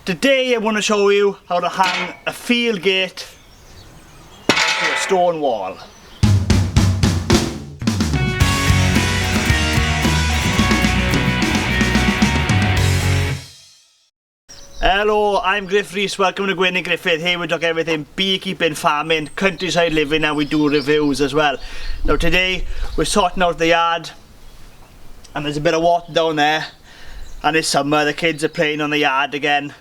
Today I want to show you how to hang a field gate to a stone wall. Hello, I'm Griff Rees, welcome to Gwyn and Griffith. Here we talk everything beekeeping, farming, countryside living, and we do reviews as well. Now today we're sorting out the yard and there's a bit of water down there, and it's summer, the kids are playing on the yard again,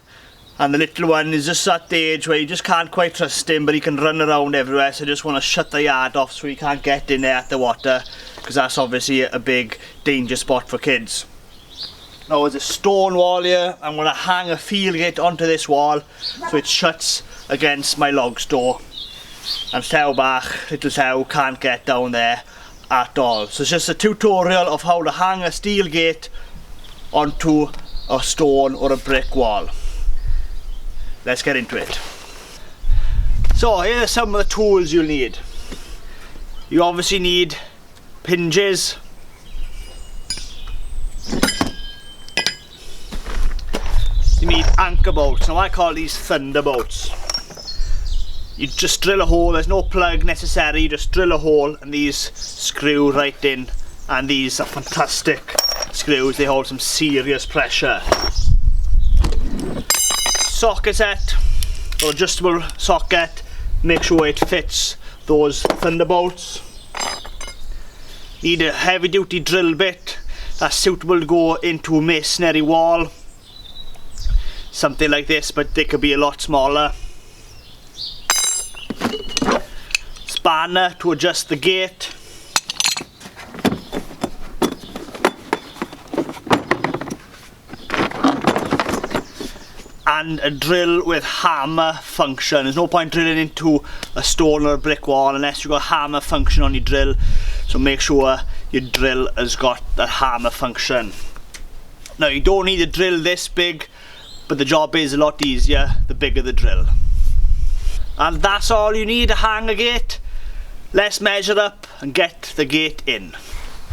and the little one is just at the age where you just can't quite trust him, but he can run around everywhere, so I just want to shut the yard off so he can't get in there at the water, because that's obviously a big danger spot for kids. Now there's a stone wall here. I'm going to hang a field gate onto this wall so it shuts against my log store, and Thelbach, little Thew, can't get down there at all. So it's just a tutorial of how to hang a steel gate onto a stone or a brick wall. Let's get into it. So here are some of the tools you'll need. You obviously need hinges, you need anchor bolts. Now I call these thunderbolts. You just drill a hole, there's no plug necessary, you just drill a hole and these screw right in, and these are fantastic screws, they hold some serious pressure. Socket set, or adjustable socket, make sure it fits those thunderbolts. Need a heavy duty drill bit that's suitable to go into a masonry wall. Something like this, but they could be a lot smaller. Spanner to adjust the gate. And a drill with hammer function. There's no point drilling into a stone or a brick wall unless you've got hammer function on your drill, so make sure your drill has got that hammer function. Now you don't need a drill this big, but the job is a lot easier the bigger the drill. And that's all you need to hang a gate. Let's measure up and get the gate in.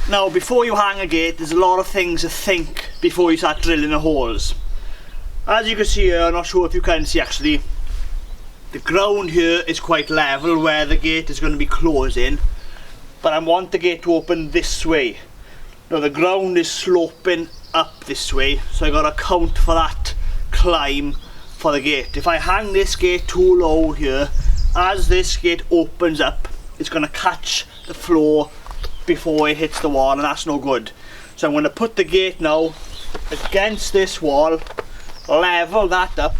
Now before you hang a gate, there's a lot of things to think before you start drilling the holes. As you can see here, I'm not sure if you can see actually, the ground here is quite level where the gate is going to be closing, but I want the gate to open this way. Now the ground is sloping up this way, so I got to account for that climb for the gate. If I hang this gate too low here, as this gate opens up, it's going to catch the floor before it hits the wall, and that's no good. So I'm going to put the gate now against this wall, level that up,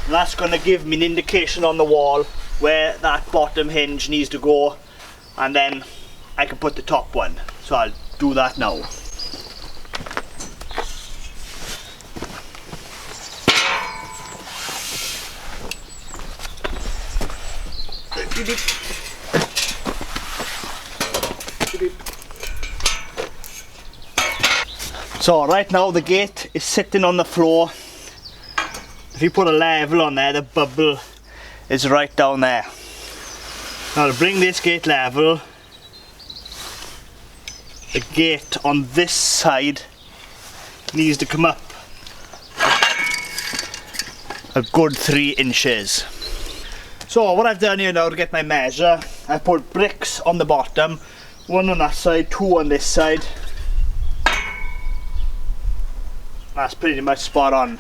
and that's going to give me an indication on the wall where that bottom hinge needs to go, and then I can put the top one. So I'll do that now. So right now the gate is sitting on the floor. If you put a level on there, the bubble is right down there. Now to bring this gate level, the gate on this side needs to come up a good 3 inches. So what I've done here now to get my measure, I put bricks on the bottom, 1 on that side, 2 on this side. That's pretty much spot on.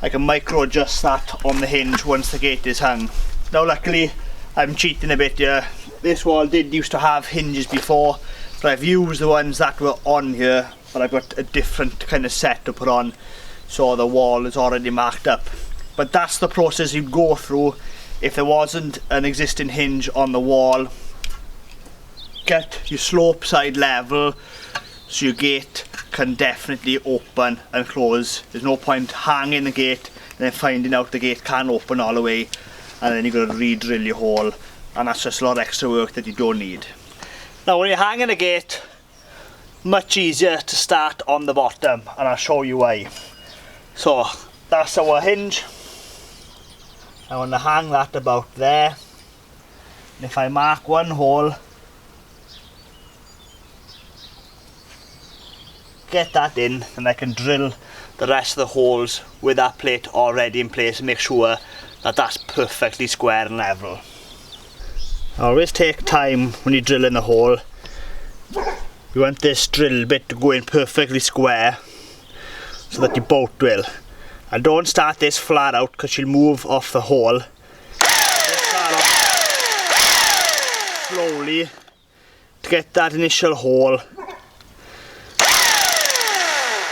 I can micro adjust that on the hinge once the gate is hung. Now luckily I'm cheating a bit here. This wall did used to have hinges before, but I've used the ones that were on here, but I've got a different kind of set to put on, so the wall is already marked up. But that's the process you'd go through if there wasn't an existing hinge on the wall. Get your slope side level so your gate can definitely open and close. There's no point hanging the gate and then finding out the gate can't open all the way, and then you've got to re-drill your hole, and that's just a lot of extra work that you don't need. Now when you're hanging a gate, much easier to start on the bottom, and I'll show you why. So that's our hinge. I want to hang that about there, and if I mark one hole, get that in, and I can drill the rest of the holes with that plate already in place and make sure that that's perfectly square and level. Always take time when you drill in the hole. You want this drill bit to go in perfectly square so that your boat will. And don't start this flat out because you'll move off the hole. Just start off slowly to get that initial hole.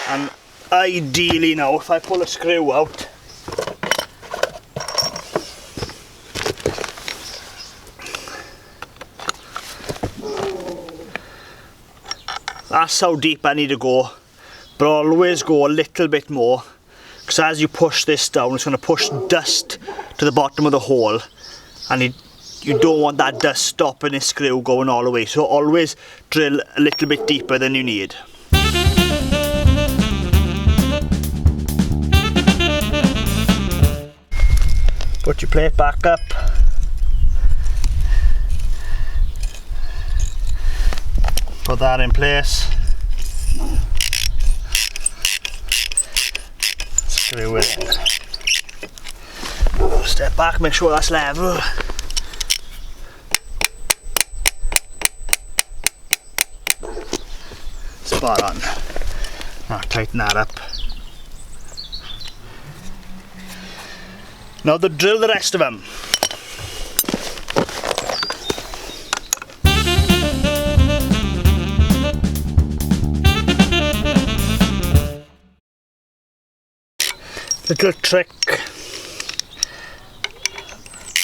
And ideally now, if I pull a screw out, that's how deep I need to go, but always go a little bit more, because as you push this down, it's going to push dust to the bottom of the hole, and you don't want that dust stopping this screw going all the way, so always drill a little bit deeper than you need. Put your plate back up. Put that in place. Screw it in. Step back, make sure that's level. Spot on. Now tighten that up. Now drill the rest of them. Little trick.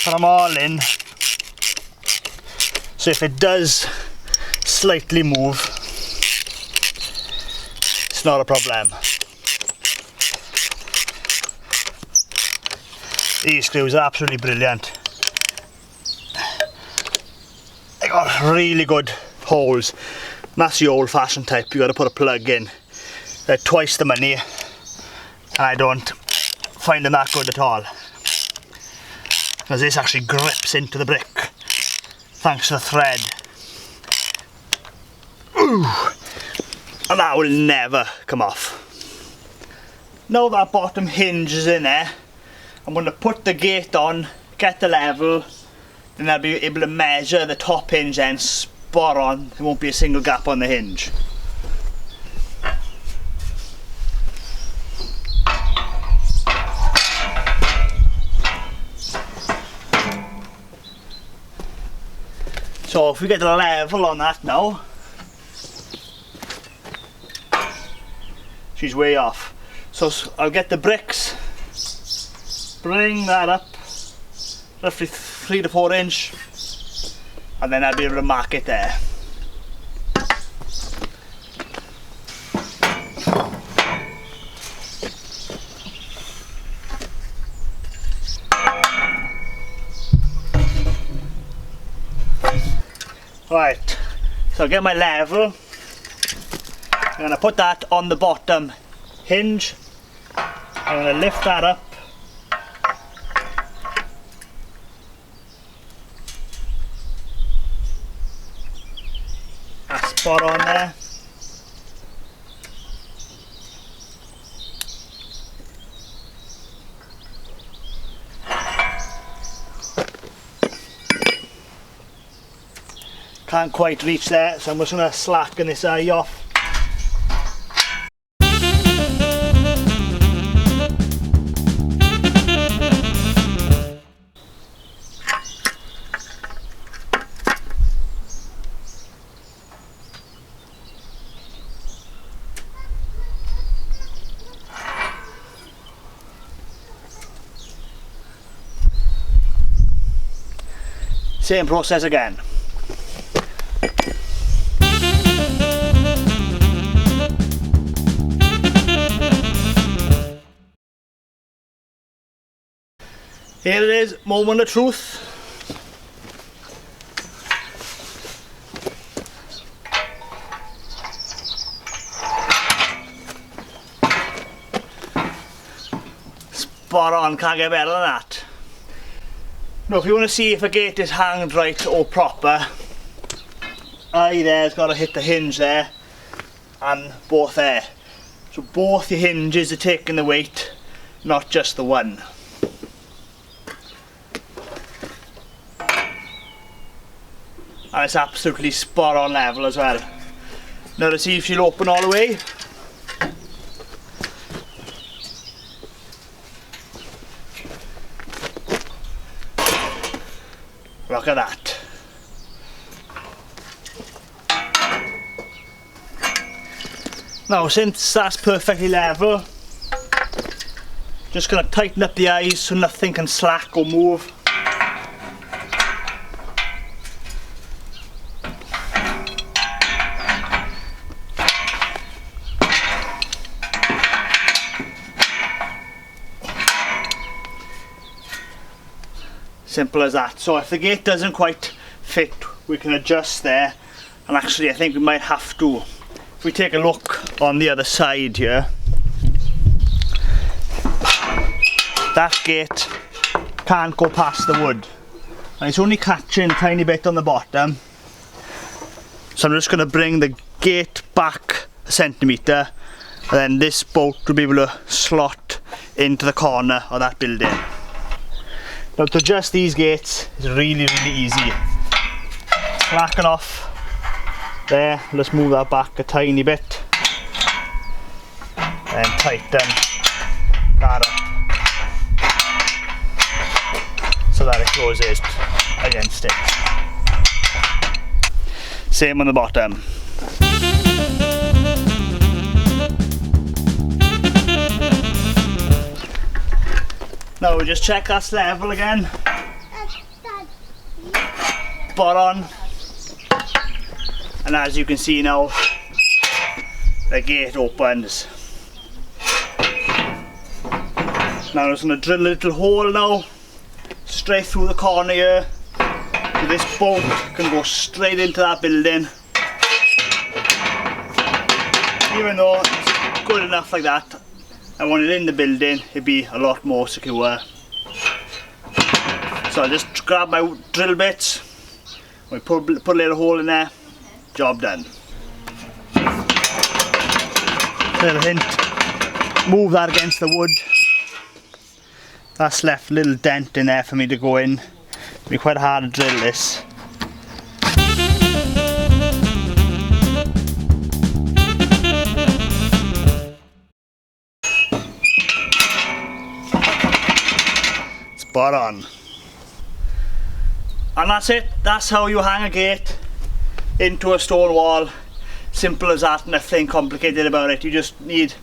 Put them all in. So if it does slightly move, it's not a problem. These screws are absolutely brilliant. They got really good holes. And that's the old-fashioned type. You got to put a plug in. They're twice the money, and I don't find them that good at all. Because this actually grips into the brick, thanks to the thread. Ooh. And that will never come off. Now that bottom hinge is in there, I'm going to put the gate on, get the level, then I'll be able to measure the top hinge then spot on. There won't be a single gap on the hinge. So if we get the level on that now, she's way off. So I'll get the bricks, bring that up roughly 3 to 4 inch, and then I'll be able to mark it there. Right, so I'll get my level. I'm going to put that on the bottom hinge. I'm going to lift that up. That's spot on there. Can't quite reach there, so I'm just going to slacken this eye off. Same process again. Here it is, moment of truth. Spot on, can't get better than that. Now if you want to see if a gate is hanged right or proper, eye there's got to hit the hinge there and both there. So So both your hinges are taking the weight, not just the one. And it's absolutely spot on level as well. Now to see if she'll open all the way. Look at that. Now since that's perfectly level, just going to tighten up the eyes so nothing can slack or move. Simple as that. So if the gate doesn't quite fit, we can adjust there, and actually I think we might have to. If we take a look on the other side here, that gate can't go past the wood and it's only catching a tiny bit on the bottom, so I'm just going to bring the gate back a centimetre, and then this bolt will be able to slot into the corner of that building. Now to adjust these gates is really easy. Slacking off there, let's move that back a tiny bit and tighten that up so that it closes against it. Same on the bottom. Now we just check that's level again. Spot on. And as you can see now, the gate opens. Now I'm just going to drill a little hole now, straight through the corner here. So this bolt can go straight into that building. Even though it's good enough like that, and when it's in the building, it'd be a lot more secure. So I'll just grab my drill bits, we put a little hole in there, job done. Little hint, move that against the wood. That's left a little dent in there for me to go in. It'll be quite hard to drill this. Spot on. And that's it. That's how you hang a gate into a stone wall. Simple as that, nothing complicated about it. You just need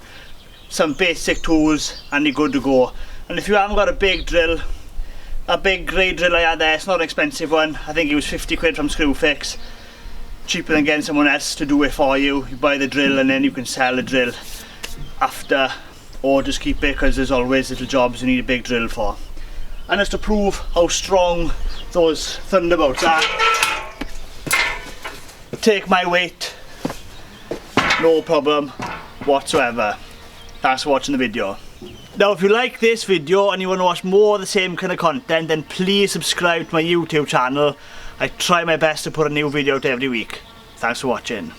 some basic tools and you're good to go. And if you haven't got a big drill, a big grey drill I had there, it's not an expensive one. I think it was 50 quid from Screwfix. Cheaper than getting someone else to do it for you. You buy the drill and then you can sell the drill after, or just keep it because there's always little jobs you need a big drill for. And just to prove how strong those Thunderbolts are, take my weight, no problem whatsoever. Thanks for watching the video. Now if you like this video and you want to watch more of the same kind of content, then please subscribe to my YouTube channel. I try my best to put a new video out every week. Thanks for watching.